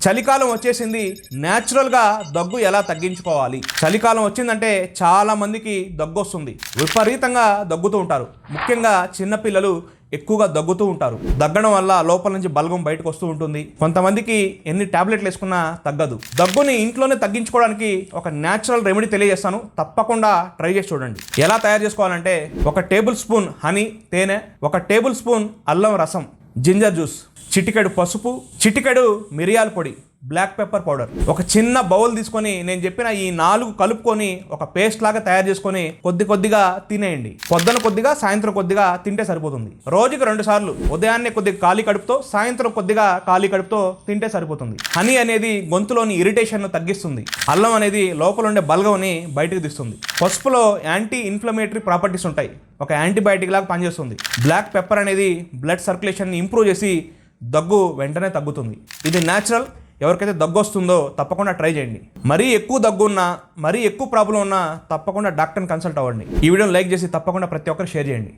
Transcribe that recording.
చలికాలం వచ్చేసింది. న్యాచురల్గా దగ్గు ఎలా తగ్గించుకోవాలి? చలికాలం వచ్చిందంటే చాలా మందికి దగ్గు వస్తుంది. విపరీతంగా దగ్గుతూ ఉంటారు. ముఖ్యంగా చిన్నపిల్లలు ఎక్కువగా దగ్గుతూ ఉంటారు. దగ్గడం వల్ల లోపల నుంచి బల్గం బయటకు వస్తూ ఉంటుంది. కొంతమందికి ఎన్ని టాబ్లెట్లు వేసుకున్నా తగ్గదు. దగ్గుని ఇంట్లోనే తగ్గించుకోవడానికి ఒక న్యాచురల్ రెమెడీ తెలియజేస్తాను. తప్పకుండా ట్రై చేసి చూడండి. ఎలా తయారు చేసుకోవాలంటే 1 టేబుల్ స్పూన్ హనీ, తేనె, 1 టేబుల్ స్పూన్ అల్లం రసం, జింజర్ జ్యూస్, చిటికెడు పసుపు, చిటికెడు మిరియాల పొడి, బ్లాక్ పెప్పర్ పౌడర్, ఒక చిన్న బౌల్ తీసుకొని నేను చెప్పిన ఈ 4 కలుపుకొని ఒక పేస్ట్ లాగా తయారు చేసుకొని కొద్దిగా తినేయండి. పొద్దున కొద్దిగా, సాయంత్రం కొద్దిగా తింటే సరిపోతుంది. రోజుకి 2 సార్లు, ఉదయాన్నే కొద్దిగా ఖాళీ కడుపుతో, సాయంత్రం కొద్దిగా ఖాళీ కడుపుతో తింటే సరిపోతుంది. హనీ అనేది గొంతులోని ఇరిటేషన్ తగ్గిస్తుంది. అల్లం అనేది లోపల ఉండే బల్గంని బయటకు తీస్తుంది. పసుపులో యాంటీ ఇన్ఫ్లమేటరీ ప్రాపర్టీస్ ఉంటాయి. ఒక యాంటీబయాటిక్ లాగా పనిచేస్తుంది. బ్లాక్ పెప్పర్ అనేది బ్లడ్ సర్క్యులేషన్ని ఇంప్రూవ్ చేసి దగ్గు వెంటనే తగ్గుతుంది. ఇది న్యాచురల్. ఎవరికైతే దగ్గు వస్తుందో తప్పకుండా ట్రై చేయండి. మరీ ఎక్కువ దగ్గు ఉన్నా, మరీ ఎక్కువ ప్రాబ్లం ఉన్నా తప్పకుండా డాక్టర్ని కన్సల్ట్ అవ్వండి. ఈ వీడియోని లైక్ చేసి తప్పకుండా ప్రతి ఒక్కరు షేర్ చేయండి.